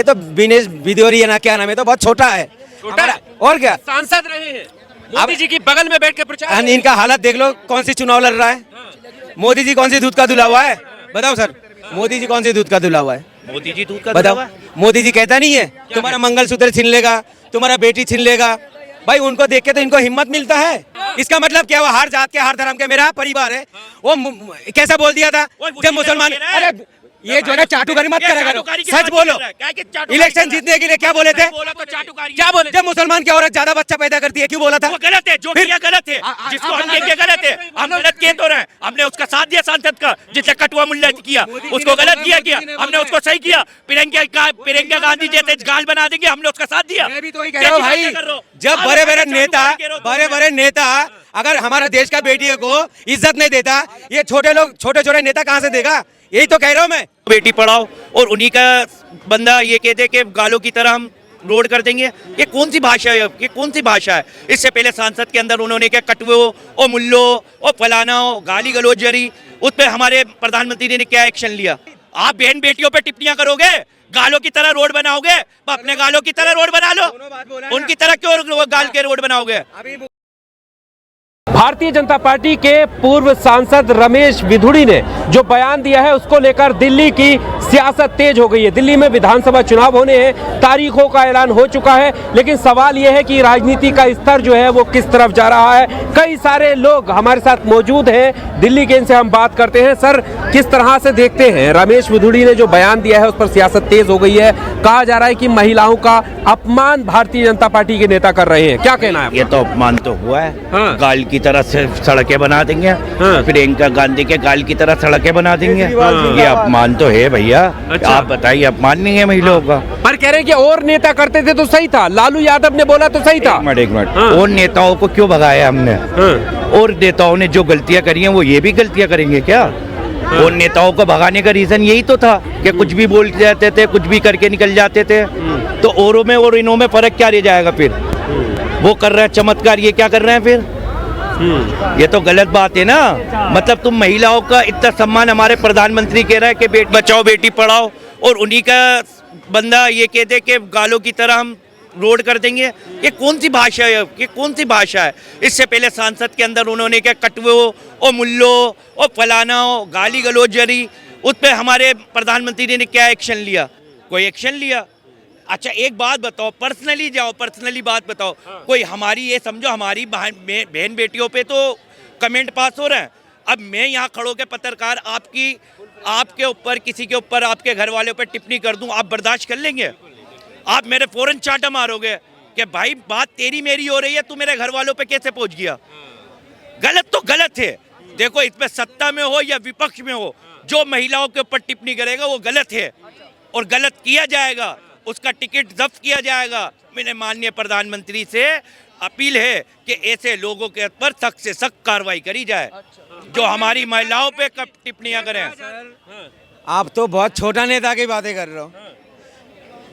ये तो विनेश भिदोरिया ना क्या नाम है, तो बहुत छोटा है। और क्या सांसद रहे हैं, मोदी जी की बगल में बैठ के प्रचार। इनका हालत देख लो, कौन सी चुनाव लड़ रहा है। मोदी जी कौन सी दूध का धुला हुआ है, बताओ सर। मोदी जी कौन सी दूध का धुला हुआ है, मोदी जी दूध का बताओ। मोदी जी कहता नहीं है तुम्हारा मंगलसूत्र छीन लेगा, तुम्हारा बेटी छीन लेगा। भाई उनको देख के तो इनको हिम्मत मिलता है। इसका मतलब क्या हुआ, हर जात के हर धर्म के मेरा परिवार है। वो कैसा बोल दिया था जब मुसलमान, अरे ये जो है ना चाटुकारी मत करा करो, सच बोलो। इलेक्शन जीतने के लिए क्या बोले थे, क्या बोले? जब मुसलमान की औरत ज्यादा बच्चा पैदा करती है, क्यों बोला था? वो गलत है, जो किया गलत है, जिसको हम कहेंगे गलत है, हम गलत कह तो रहे। हमने उसका साथ दिया सांसद का, जिसने कटुआ मुल्ला किया उसको गलत किया, हमने उसको सही किया। प्रियंका गांधी जैसे गाल बना देंगे, हमने उसका साथ दिया। मैं भी तो वही कह रहा हूँ भाई, जब बड़े बड़े नेता अगर हमारा देश का बेटी को इज्जत नहीं देता, ये छोटे लोग छोटे छोटे नेता कहाँ से देगा? यही तो कह रहा हूँ मैं। बेटी पढ़ाओ और उन्हीं का बंदा ये कहते कि गालों की तरह हम रोड कर देंगे। ये कौन सी भाषा है, ये कौन सी भाषा है? इससे पहले सांसद के अंदर उन्होंने क्या कटवो ओ मुल्लो ओ फलाना ओ गाली गलोच जरी, उस पर हमारे प्रधानमंत्री ने क्या एक्शन लिया? आप बहन बेटियों पे टिप्पणियां करोगे, गालों की तरह रोड बनाओगे, अपने गालों की तरह रोड बना लो, उनकी तरह क्यों गाल के रोड बनाओगे? भारतीय जनता पार्टी के पूर्व सांसद रमेश विधुड़ी ने जो बयान दिया है, उसको लेकर दिल्ली की सियासत तेज हो गई है। दिल्ली में विधानसभा चुनाव होने हैं, तारीखों का ऐलान हो चुका है, लेकिन सवाल यह है कि राजनीति का स्तर जो है वो किस तरफ जा रहा है। कई सारे लोग हमारे साथ मौजूद हैं दिल्ली के, इनसे हम बात करते हैं। सर, किस तरह से देखते हैं, रमेश विधुड़ी ने जो बयान दिया है उस पर सियासत तेज हो गई है। कहा जा रहा है कि महिलाओं का अपमान भारतीय जनता पार्टी के नेता कर रहे हैं, क्या कहना है? ये तो अपमान तो हुआ है। हाँ। गाल की तरह से सड़कें बना देंगे। हाँ। प्रियंका गांधी के गाल की तरह सड़कें बना देंगे। ये अपमान तो है भैया। अच्छा। आप बताइए, अपमान नहीं है महिलाओं का? पर कह रहे हैं कि और नेता करते थे तो सही था, लालू यादव ने बोला तो सही था। एक मिनट हाँ। और नेताओं को क्यों भगाया हमने? हाँ। और नेताओं ने जो गलतियां करी हैं वो ये भी गलतियां करेंगे क्या? और नेताओं को भगाने का रीजन यही तो था कि कुछ भी बोल जाते थे, कुछ भी करके निकल जाते थे। तो औरों में और इनों में फर्क क्या रह जाएगा फिर? वो कर रहे हैं चमत्कार, ये क्या कर रहे हैं फिर? ये तो गलत बात है ना। मतलब तुम महिलाओं का इतना सम्मान, हमारे प्रधानमंत्री कह रहा है कि बेटी बचाओ बेटी पढ़ाओ, और उन्हीं का बंदा ये कहते कि गालों की तरह हम रोड कर देंगे। ये कौन सी भाषा है, ये कौन सी भाषा है? इससे पहले सांसद के अंदर उन्होंने क्या कटवो ओ मुल्लो ओ फलाना ओ गाली गलोच जरी, उस पर हमारे प्रधानमंत्री ने क्या एक्शन लिया? कोई एक्शन लिया? अच्छा एक बात बताओ, पर्सनली जाओ, पर्सनली बात बताओ। कोई हमारी ये समझो हमारी बहन बेटियों पे तो कमेंट पास हो रहे हैं। अब मैं यहाँ खड़ो के पत्रकार आपके ऊपर, किसी के ऊपर, आपके घर वालों पे टिप्पणी कर दूं, आप बर्दाश्त कर लेंगे? आप मेरे फौरन चाटा मारोगे कि भाई बात तेरी मेरी हो रही है, तू मेरे घर वालों पे कैसे पहुंच गया? गलत तो गलत है। देखो, इसमें सत्ता में हो या विपक्ष में हो, जो महिलाओं के ऊपर टिप्पणी करेगा वो गलत है और गलत किया जाएगा, उसका टिकट जब्त किया जाएगा। मैंने माननीय प्रधानमंत्री से अपील है कि ऐसे लोगों के ऊपर सख्त से सख्त कार्रवाई करी जाए जो हमारी महिलाओं पे टिप्पणियां करें। आप तो बहुत छोटा नेता की बातें कर रहे हो।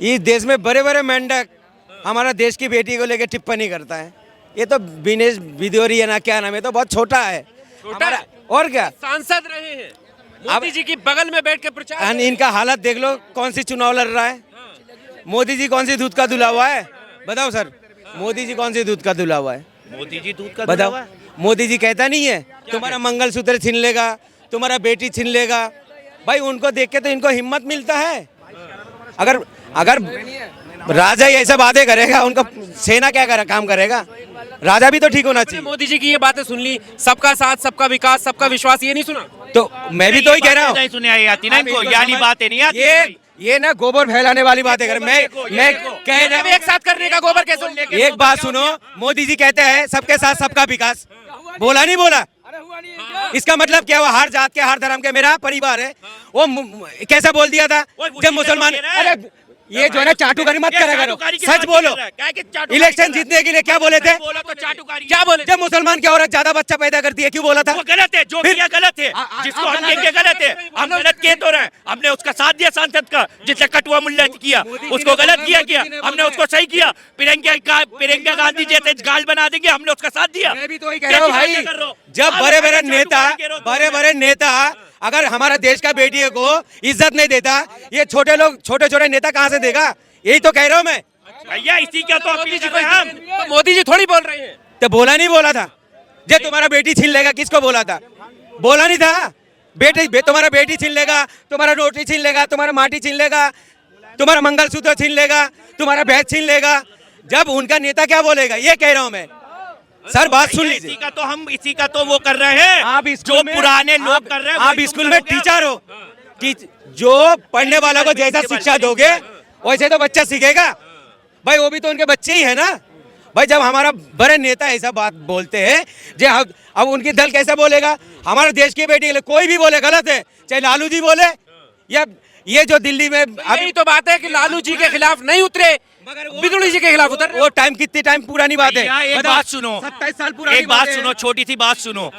इस देश में बड़े बड़े मेंढक हमारा देश की बेटी को लेकर टिप्पणी करता है। ये तो विनेश भिदोरिया ना क्या नाम है, तो बहुत छोटा है। और क्या सांसद रहे हैं, मोदी जी की बगल में बैठ के प्रचार। इनका हालत देख लो, कौन सी चुनाव लड़ रहा है। मोदी जी कौन सी दूध का धुला हुआ है, बताओ सर। मोदी जी कौन सी दूध का धुला हुआ है, मोदी जी दूध का बताओ। मोदी जी कहता नहीं है तुम्हारा मंगलसूत्र छीन लेगा, तुम्हारा बेटी छीन लेगा। भाई उनको देख के तो इनको हिम्मत मिलता है। अगर राजा ही ऐसा बातें करेगा, उनका सेना क्या काम करेगा? राजा भी तो ठीक होना चाहिए। मोदी जी की ये बातें सुन ली, सबका साथ, सबका विकास, सबका विश्वास, ये नहीं सुना? तो मैं भी तो ही कह रहा हूँ, सुने आती ना इनको, याली बातें नहीं आती। ये ना गोबर फैलाने वाली बातें कर। मैं कह रहा हूं, एक साथ करने का गोबर कैसे? एक बात सुनो, मोदी जी कहते हैं सबके साथ सबका विकास, बोला नहीं बोला? इसका मतलब क्या हुआ, हर जात के हर धर्म के मेरा परिवार है। वो कैसा बोल दिया था जब मुसलमान, अरे ये जो है ना चाटुकारी मत करा करो, सच बोलो। इलेक्शन जीतने के लिए क्या बोले थे, क्या बोले? जब मुसलमान की औरत ज्यादा बच्चा पैदा करती है, क्यों बोला था? वो गलत है, जो किया गलत है, जिसको हम कहेंगे गलत है, हम गलत कह तो रहे। हमने उसका साथ दिया सांसद का, जिसने कटुआ मुल्ला किया उसको गलत किया, हमने उसको सही किया। प्रियंका गांधी जैसे गाल बना देंगे, हमने उसका साथ दिया। मैं भी तो वही कह रहा हूँ भाई, जब बड़े बड़े नेता अगर हमारा देश का बेटी को इज्जत नहीं देता, ये छोटे लोग, छोटे छोटे नेता कहाँ से देगा? यही तो कह रहा हूँ मैं। भैया इसी का तो अपील कर रहे हैं हम। तो मोदी जी थोड़ी बोल रहे हैं। तो बोला था जे तुम्हारा बेटी छीन लेगा, किसको बोला था? बोला नहीं था तुम्हारा बेटी छीन लेगा, तुम्हारा रोटी छीन लेगा, तुम्हारा माटी छीन लेगा, तुम्हारा मंगलसूत्र छीन लेगा, तुम्हारा बैग छीन लेगा। जब उनका नेता क्या बोलेगा, ये कह रहा हूँ मैं। सर बात सुन लीजिए, इसी का तो वो कर रहे हैं आप जो पुराने लोग कर रहे हैं। आप स्कूल में टीचर हो कि जो पढ़ने वालों को जैसा शिक्षा दोगे वैसे तो बच्चा सीखेगा। भाई वो भी तो उनके बच्चे ही है ना। भाई जब हमारा बड़े नेता ऐसा बात बोलते हैं, जो अब उनकी दल कैसा बोलेगा? हमारे देश की बेटी के लिए कोई भी बोले गलत है, चाहे लालू जी बोले या ये जो दिल्ली में अभी तो बात है कि लालू जी के खिलाफ नहीं उतरे, विदुड़ी जी के खिलाफ उतर। वो टाइम कितने टाइम पुरानी बात है। एक बात सुनो, 27 साल पुरानी एक बात सुनो, छोटी सी बात सुनो।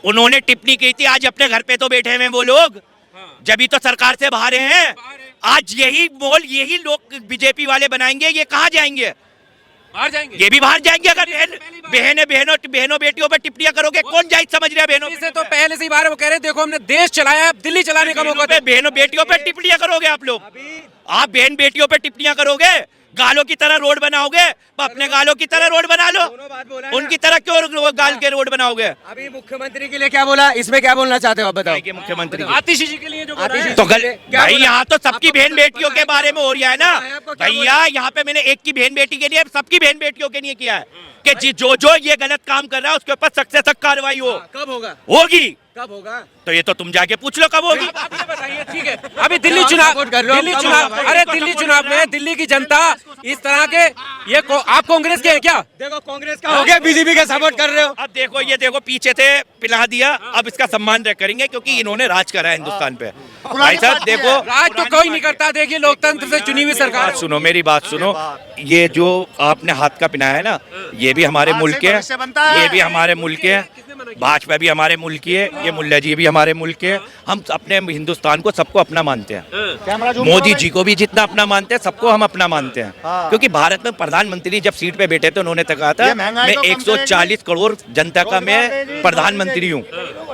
उन्होंने टिप्पणी की थी, आज अपने घर पे तो बैठे हुए वो लोग, जब तो सरकार से बाहर हैं। आज यही मोल यही लोग बीजेपी वाले बनाएंगे, ये कहाँ जाएंगे? बाहर जाएंगे, ये भी बाहर जाएंगे। अगर बहनों बेटियों पर टिप्पणियां करोगे, कौन जाए समझ रहे हैं? बहनों से तो पहले से ही बाहर वो कह रहे हैं, देखो हमने देश चलाया, अब दिल्ली चलाने का मौका दो। बहनों बेटियों पर टिप्पणियां करोगे आप लोग। आप बहन बेटियों पर टिप्पणियां करोगे, गालों की तरह रोड बनाओगे, अपने गालों की तरह रोड बना लो, उनकी तरह क्यों गाल के रोड बनाओगे? अभी मुख्यमंत्री के लिए क्या बोला, इसमें क्या बोलना चाहते हो आप बताओ? मुख्यमंत्री आतिशी जी के लिए जो बोल रहे हैं। तो भाई यहाँ तो सबकी बहन बेटियों के बारे में हो रहा है ना भैया। यहाँ पे मैंने एक की बहन बेटी के लिए, सबकी बहन बेटियों के लिए किया है कि जो ये गलत काम कर रहा है उसके ऊपर सख्त से सख्त कार्रवाई हो। कब होगा? होगी। कब होगा? तो ये तो तुम जाके पूछ लो कब होगी। आप ये बताइए, ठीक है। अभी दिल्ली चुनाव, अरे दिल्ली चुनाव में दिल्ली की जनता इस तरह के आप कांग्रेस के हैं क्या? देखो कांग्रेस का हो गया, बीजेपी का सपोर्ट कर रहे हो। अब देखो ये देखो पीछे से पिला दिया, अब इसका सम्मान करेंगे क्योंकि इन्होंने राज करा है हिंदुस्तान पे। भाई साहब देखो, राज तो कोई नहीं करता। देखिए लोकतंत्र से चुनी हुई सरकार। सुनो मेरी बात सुनो, ये जो आपने हाथ का पहनाया है ना, ये भी हमारे मुल्क के, ये भी हमारे मुल्क के, भाजपा भी हमारे मुल्क की है, ये मुल्ला जी भी हमारे मुल्क के। हम अपने हिंदुस्तान को सबको अपना मानते हैं। मोदी जी को भी जितना अपना मानते हैं, सबको हम अपना मानते हैं। क्योंकि भारत में प्रधानमंत्री जब सीट पे बैठे थे, उन्होंने कहा था मैं 140 करोड़ जनता का मैं प्रधानमंत्री हूँ।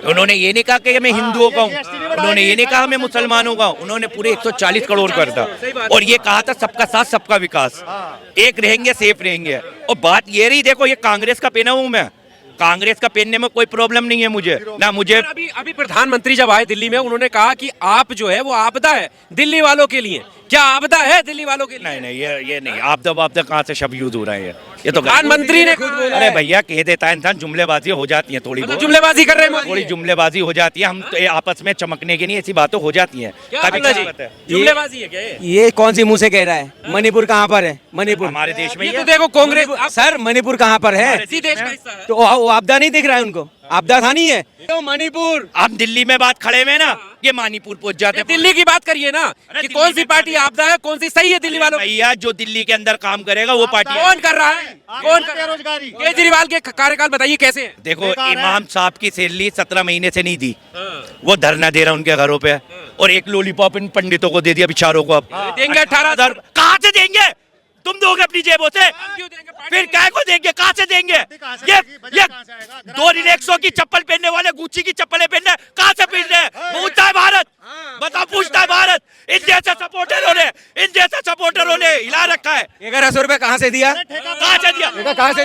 उन्होंने ये नहीं कहा कि मैं हिंदुओं का हूँ, उन्होंने ये नहीं कहा मैं मुसलमानों का हूँ, उन्होंने पूरे 140 करोड़ कर दिया। और ये कहा था सबका साथ सबका विकास, एक रहेंगे सेफ रहेंगे। और बात ये रही, देखो ये कांग्रेस का पहना हूँ मैं, कांग्रेस का पहनने में कोई प्रॉब्लम नहीं है मुझे ना। मुझे अभी प्रधानमंत्री जब आए दिल्ली में, उन्होंने कहा कि आप जो है वो आपदा है दिल्ली वालों के लिए। क्या आपदा है दिल्ली वालों के लिए? नहीं ये नहीं, आपदा कहाँ से शब्द यूज हो रहा है? ये तो प्रधानमंत्री ने खुद बोला। अरे भैया कह देता है इंसान, जुमलेबाजी हो जाती है थोड़ी बहुत, जुमलेबाजी कर रहे हैं, थोड़ी जुमलेबाजी हो जाती है। हम तो ये आपस में चमकने के लिए ऐसी बातें हो जाती हैं। जुमलेबाजी है क्या ये कौन सी मुंह से कह रहा है? मणिपुर कहाँ पर है? मणिपुर हमारे देश में ये तो देखो कांग्रेस। सर मणिपुर कहाँ पर है? इसी देश का हिस्सा है। तो वो आपदा नहीं दिख रहा है उनको? आपदा था नहीं है तो मणिपुर। हम दिल्ली में बात खड़े में ना, ये मणिपुर पहुंच जाते हैं। दिल्ली की बात करिए ना कि कौन सी पार्टी आपदा है, कौन सी सही है दिल्ली वालों? भैया जो दिल्ली के अंदर काम करेगा वो पार्टी कौन कर रहा है? कौन कर रहा है? केजरीवाल के कार्यकाल बताइए कैसे है? देखो इमाम साहब की सैलरी 17 महीने से नहीं दी, वो धरना दे रहा उनके घरों पे, और एक लॉलीपॉप इन पंडितों को दे दिया बेचारों को। अब देंगे 18,000। कहाँ से देंगे? तुम दोगे अपनी जेबों से? फिर क्या को देंगे? कहाँ से देंगे? ये 2 रिलैक्सो की चप्पल पहनने वाले गुच्ची की चप्पलें पहनने कहाँ से पहन रहे हैं? पूछता है भारत, बताओ पूछता है भारत। इन जैसे सपोर्टरों ने हिला रखा है। 1100 रुपए कहाँ से दिया? कहाँ से दिया? कहाँ से?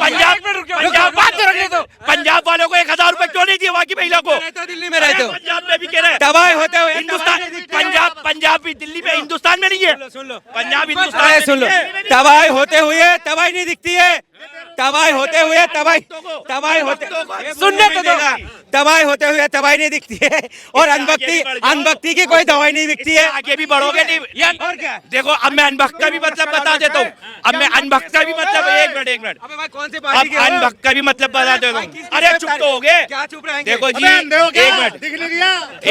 पंजाब वालों को 1000 रुपए क्यों नहीं दिए? वहाँ की महिला को दिल्ली में रहते हो, पंजाब में भी कह रहे हैं तबाह होते हुए हिंदुस्तान, पंजाब भी दिल्ली में, हिंदुस्तान में नहीं है। पंजाब हिंदुस्तान में सुन लो, तबाही होते हुए तबाही नहीं दिखती है। तबाही होते हुए तबाही होते सुनने तो दो। तबाही होते हुए तबाही नहीं दिखती है, और अनभक्ति की कोई दवाई नहीं दिखती है। आगे भी बढ़ोगे नहीं। और क्या? देखो अब मैं अनभक्त का भी मतलब बता देता हूँ। अब मैं अनभक्त का भी मतलब, एक मिनट अबे भाई कौन सी अब पार्टी के हो? अनभक्त का भी मतलब बता देता हूँ। अरे चुप तो हो गए? क्या चुप रहेंगे? देखो जी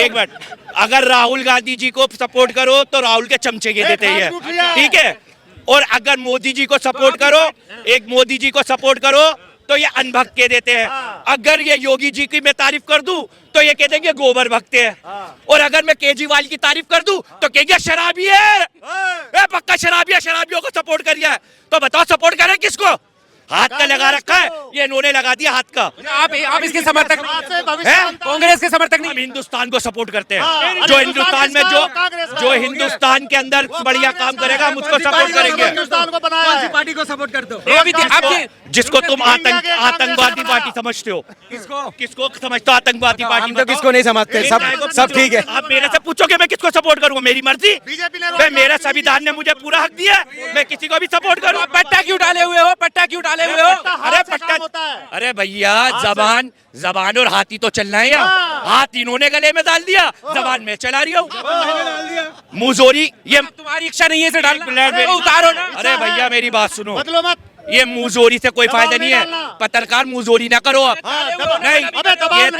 एक मिनट, अगर राहुल गांधी जी को सपोर्ट करो तो राहुल के चमचे के देते हैं, ठीक है? और अगर मोदी जी को सपोर्ट करो, एक मोदी जी को सपोर्ट करो तो ये अनभक्त के देते हैं। अगर ये योगी जी की मैं तारीफ कर दूं तो ये कह देंगे गोबर भक्ते हैं। और अगर मैं केजरीवाल की तारीफ कर दूं तो कहेंगे शराबी है, पक्का शराबी है, शराबियों को सपोर्ट करिए। तो बताओ सपोर्ट करें किसको? हाथ का लगा रखा है, ये इन्होंने लगा दिया हाथ का। आप इसके समर्थक हैं? कांग्रेस के समर्थक नहीं? हम हिंदुस्तान को सपोर्ट करते हैं। जो हिंदुस्तान में जो हिंदुस्तान के अंदर बढ़िया काम करेगा हम उसको सपोर्ट करेंगे। कौन सी पार्टी को सपोर्ट करते हो? आपकी जिसको तुम आतंकवादी पार्टी समझते हो, किसको समझते हो आतंकवादी पार्टी? हम तो किसको नहीं समझते, सब ठीक है। आप मेरे से पूछोगे मैं किसको सपोर्ट करूंगा, मेरी मर्जी। मेरा संविधान ने मुझे पूरा हक दिया, मैं किसी को भी सपोर्ट करूँ। पट्टा क्यों डाले हुए हो? पट्टा क्यों डाले हुए हो? अरे पट्टा, अरे भैया जबान और हाथी तो चलना है यहाँ। हाथ इन्होंने गले में डाल दिया, जबान में चला रही हूँ। मुंहजोरी ये तुम्हारी इच्छा नहीं है इसे डालना, मेरी- उतारो ना। अरे भैया मेरी बात सुनो, ये मुंहजोरी से कोई फायदा नहीं है। पत्रकार मुंहजोरी ना करो आप। नहीं,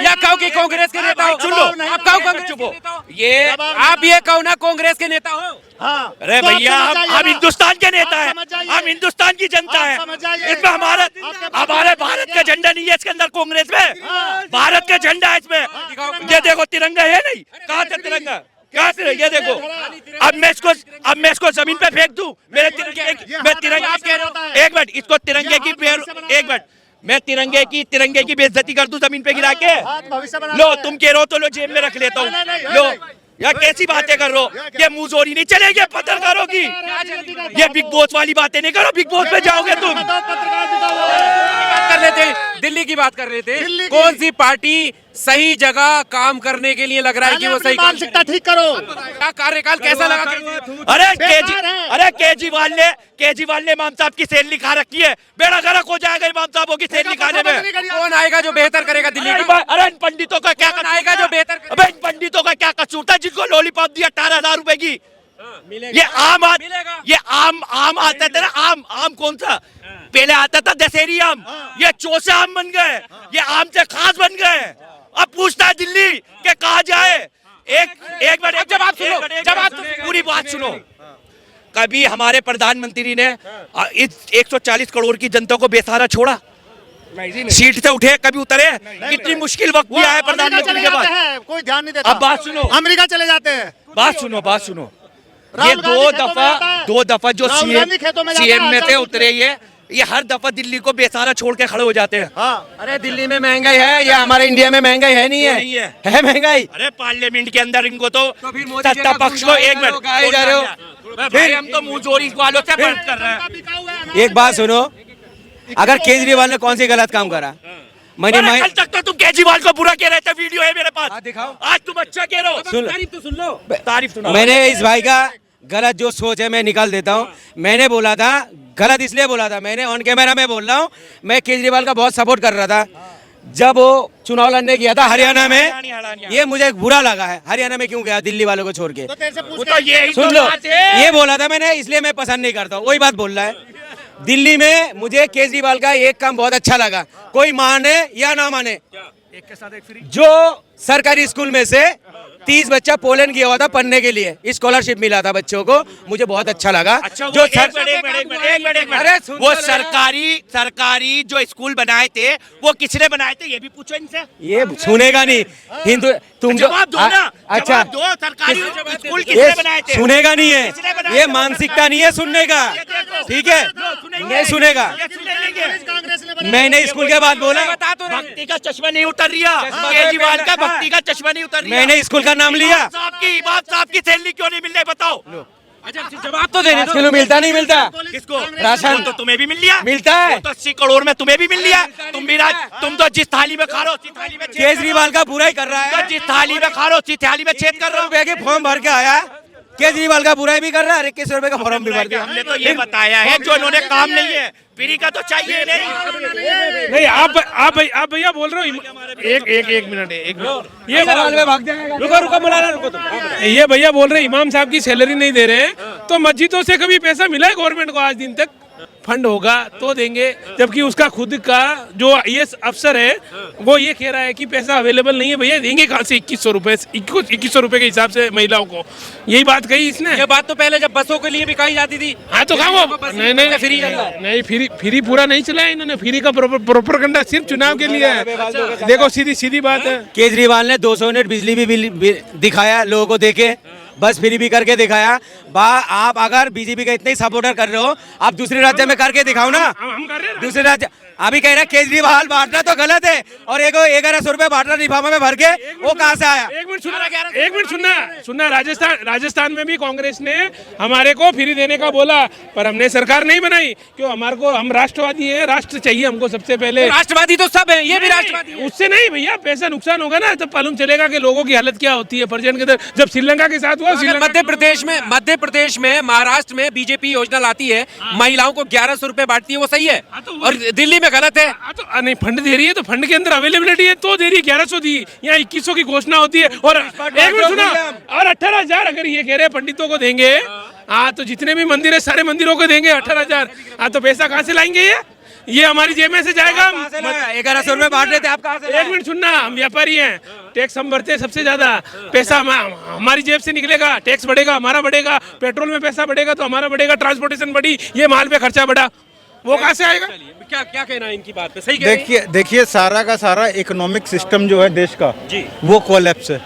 या कहो कि कांग्रेस के नेता हो। सुन लो, आप कहो कांग्रेस चुप के हो। नेता हो। ये आप ये कहो ना कांग्रेस के नेता हो। अरे भैया हम हिंदुस्तान के नेता हैं, हम हिंदुस्तान की जनता है। इसमें हमारे भारत का झंडा नहीं है इसके अंदर, कांग्रेस में भारत का झंडा है इसमें। ये देखो तिरंगा है नहीं, कहाँ से तिरंगा, कहाँ से? ये देखो, अब मैं इसको जमीन पे फेंक दूं, मेरे तिरंगे एक मिनट, इसको तिरंगे की एक मिनट, मैं तिरंगे की बेइज्जती कर दूं जमीन पे गिरा के? लो तुम कह रहे हो तो लो जेब में रख लेता हूँ। लो यार कैसी बातें कर रहे हो, ये मुंहजोरी नहीं चलेगी पत्रकारों की। ये बिग बॉस वाली बातें नहीं करो, बिग बॉस पे जाओगे तुम। बात कर लेते हैं, दिल्ली की बात कर रहे थे। कौन सी पार्टी सही जगह काम करने के लिए लग रहा है कि वो सही मानसिकता ठीक करो। क्या कार्यकाल कैसा लगा? अरे केजरीवाल ने इमाम साहब की सैलरी खा रखी है, बेड़ा गर्क हो जाएगा इमाम साहबों की सैलरी खाने में। कौन आएगा जो बेहतर करेगा दिल्ली का? अरे इन पंडितों का क्या कौन आएगा जो बेहतर करेगा? अबे इन पंडितों का क्या कसूर था जिनको लॉलीपॉप दिया 18,000 रुपए की? ये आम आता था ना, आम कौन सा पहले आता था? दशहरी आम। ये चौसे आम बन गए, ये आम से खास बन गए। अब पूछता है दिल्ली के कहा जाए। एक मिनट जब पूरी बात सुनो। कभी हमारे प्रधानमंत्री ने इस 140 करोड़ की जनता को बेसहारा छोड़ा? सीट से उठे कभी उतरे? कितनी मुश्किल वक्त भी आया प्रधानमंत्री के पास, कोई ध्यान नहीं देता। अब बात सुनो, अमेरिका चले जाते हैं। बात सुनो। ये दो दफा जो सीएम में थे उतरे, ये हर दफा दिल्ली को बेसहारा छोड़ के खड़े हो जाते हैं। अरे दिल्ली में महंगाई है या हमारे इंडिया में महंगाई है? नहीं है महंगाई। अरे पार्लियामेंट के अंदर इनको तो फिर मोदी सत्ता पक्ष को एक मिनट कहे जा रहे हो। फिर हम तो मुंहजोरी वालों से बात कर रहे हैं। एक बात सुनो, अगर केजरीवाल ने कौन सी गलत काम करा? कल तक तो तुम केजरीवाल को बुरा कह रहे थे, वीडियो है मेरे पास, दिखाओ। आज तुम अच्छा कह रहे हो। तारीफ तो सुन लो। तारीफ सुनो। मैंने इस भाई का गलत जो सोच है मैं निकाल देता हूँ। मैंने बोला था, गलत इसलिए बोला था, मैंने ऑन कैमरा में बोल रहा हूँ, मैं केजरीवाल का बहुत सपोर्ट कर रहा था जब वो चुनाव लड़ने गया था हरियाणा में। ये मुझे बुरा लगा है, हरियाणा में क्यों गया दिल्ली वालों को छोड़ के? वो तो ये सुन लो, ये बोला था मैंने, इसलिए मैं पसंद नहीं करता हूँ। वही बात बोल रहा है। दिल्ली में मुझे केजरीवाल का एक काम बहुत अच्छा लगा, कोई माने या ना माने, जो सरकारी स्कूल में से 30 बच्चा पोलैंड गया हुआ था पढ़ने के लिए, स्कॉलरशिप मिला था बच्चों को, मुझे बहुत अच्छा लगा। अच्छा, जो अरे वो सरकारी जो स्कूल बनाए थे वो किसने बनाए थे, ये भी पूछो इनसे। ये सुनेगा नहीं हिंदू, तुम जो जवाब दो ना, अच्छा जवाब दो, सरकारी स्कूल किसने बनाए थे? सुनेगा नहीं है, किसने बनाए ये थे? मानसिकता नहीं है सुनने का, ठीक है? नहीं सुनेगा। मैंने स्कूल के बाद बोला, भक्ति का चश्मा नहीं उतर रिया, केजरीवाल का भक्ति का चश्मा नहीं उतर रिया। मैंने स्कूल का नाम लिया। इमाम साहब की सैलरी क्यों नहीं मिल रही बताओ? अच्छा जवाब तो देने दो। किलो मिलता नहीं मिलता? किसको? राशन तो तुम्हें भी मिल लिया, मिलता है। तो 80 करोड़ में तुम्हें भी मिल लिया। तुम तो जिस थाली में खा रहे हो उसी थाली में केजरीवाल का बुराई कर रहा है। जिस थाली में खा रहे हो उसी थाली में छेद कर रहे हो। रुपए के फॉर्म भर के आया, केजरीवाल का बुराई भी कर रहा है, 21 रुपए का फॉर्म भी भर दिया। हमने तो ये बताया है जो इन्होंने काम नहीं है, फ्री का तो चाहिए नहीं। आप भैया बोल रहे हो। एक मिनट ये सवाल में भाग जाएगा। रुको मौलाना रुको तुम। ये भैया बोल रहे हैं इमाम साहब की सैलरी नहीं दे रहे हैं, तो मस्जिदों से कभी पैसा मिला है गवर्नमेंट को आज दिन तक? फंड होगा तो देंगे, जबकि उसका खुद का जो ये अफसर है वो ये कह रहा है कि पैसा अवेलेबल नहीं है। भैया देंगे कहाँ से 2100 रुपए? 2100 रुपए के हिसाब से महिलाओं को, यही बात कही इसने। ये बात तो पहले जब बसों के लिए भी कही जाती थी। हाँ तो कहाँ वो नहीं फ्री पूरा नहीं चलाया इन्होंने। फ्री का प्रोपेगेंडा सिर्फ चुनाव के लिए है। देखो सीधी बात है। केजरीवाल ने 200 यूनिट बिजली भी दिखाया लोगों को देके, बस फ्री भी करके दिखाया। आप अगर बीजेपी का इतने ही सपोर्टर कर रहे हो, आप दूसरे राज्य में करके दिखाओ ना। हम कर रहे हैं। दूसरे राज्य अभी कह रहे केजरीवाल बांटना तो गलत है, और 1100 रुपए बांटना लिफाफे में भर के, वो कहाँ से आया? एक मिनट सुनना। राजस्थान में भी कांग्रेस ने हमारे को फ्री देने का बोला, पर हमने सरकार नहीं बनाई। क्यों? हमारे को, हम राष्ट्रवादी हैं, राष्ट्र चाहिए हमको सबसे पहले। राष्ट्रवादी तो सब है, ये भी राष्ट्रवादी है। उससे नहीं भैया, पैसा नुकसान होगा ना, तब मालूम चलेगा कि लोगों की हालत क्या होती है प्रेजेंट के अंदर। जब श्रीलंका के साथ हुआ, मध्य प्रदेश में महाराष्ट्र में बीजेपी योजना लाती है, महिलाओं को 1100 रुपए बांटती है, वो सही है। और दिल्ली में गलत है। तो नहीं, फंड दे रही है तो फंड के अंदर अवेलेबिलिटी है तो दे रही है। 1100 दी, यहाँ 2100 की घोषणा होती है। और एक मिनट सुना, और 18,000 अगर ये कह रहे हैं पंडितों को देंगे, हाँ तो जितने भी मंदिर है सारे मंदिरों को देंगे 18,000। हाँ तो पैसा कहाँ से लाएंगे? ये हमारी जेब में से जाएगा। 1100 रुपए बांट रहे थे, आप कहाँ से? एक मिनट सुनना, हम व्यापारी हैं, टैक्स हम भरते हैं सबसे ज्यादा। पैसा हमारी जेब से निकलेगा, टैक्स बढ़ेगा, हमारा बढ़ेगा। पेट्रोल में पैसा बढ़ेगा तो हमारा बढ़ेगा, ट्रांसपोर्टेशन बढ़ी, ये माल पे खर्चा बढ़ा, वो कहाँ से आएगा? क्या कहना है इनकी बात पे? सही कह रहे हैं। देखिए सारा का सारा इकोनॉमिक सिस्टम जो है देश का जी, वो कोलैप्स है।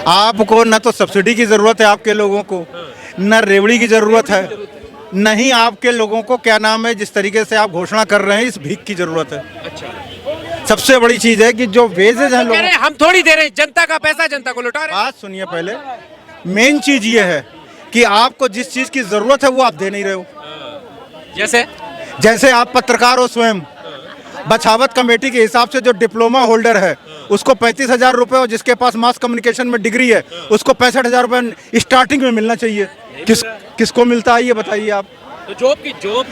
आपको न तो सब्सिडी की जरूरत है आपके लोगों को, न रेवड़ी की जरूरत है, नहीं आपके लोगों को क्या नाम है जिस तरीके से आप घोषणा कर रहे हैं इस भीख की जरूरत है। अच्छा, सबसे बड़ी चीज है कि जो वेजेज हैं लोगों, हम थोड़ी दे रहे हैं, जनता का पैसा जनता को लौटा रहे हैं। बात सुनिए पहले। मेन चीज ये है कि आपको जिस चीज की जरूरत है वो आप दे नहीं रहे हो। जैसे आप पत्रकार हो स्वयं, बछावत कमेटी के हिसाब से जो डिप्लोमा होल्डर है उसको 35,000 रुपए, और जिसके पास मास कम्युनिकेशन में डिग्री है उसको 65,000 रुपए स्टार्टिंग में मिलना चाहिए। किसको मिलता है ये बताइए आप? तो जॉब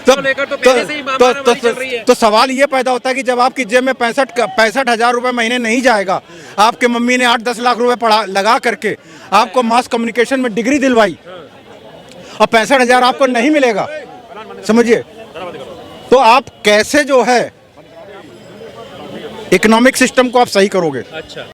को लेकर तो पहले से ही मारामारी चल रही है। तो सवाल ये पैदा होता है कि जब आपकी जेब में 65,000 रुपए महीने नहीं जाएगा, आपके मम्मी ने 8-10 लाख रुपए पढ़ा लगा करके आपको मास कम्युनिकेशन में डिग्री दिलवाई, और 65,000 आपको नहीं मिलेगा, समझिए, तो आप कैसे जो है इकोनॉमिक सिस्टम को आप सही करोगे? अच्छा।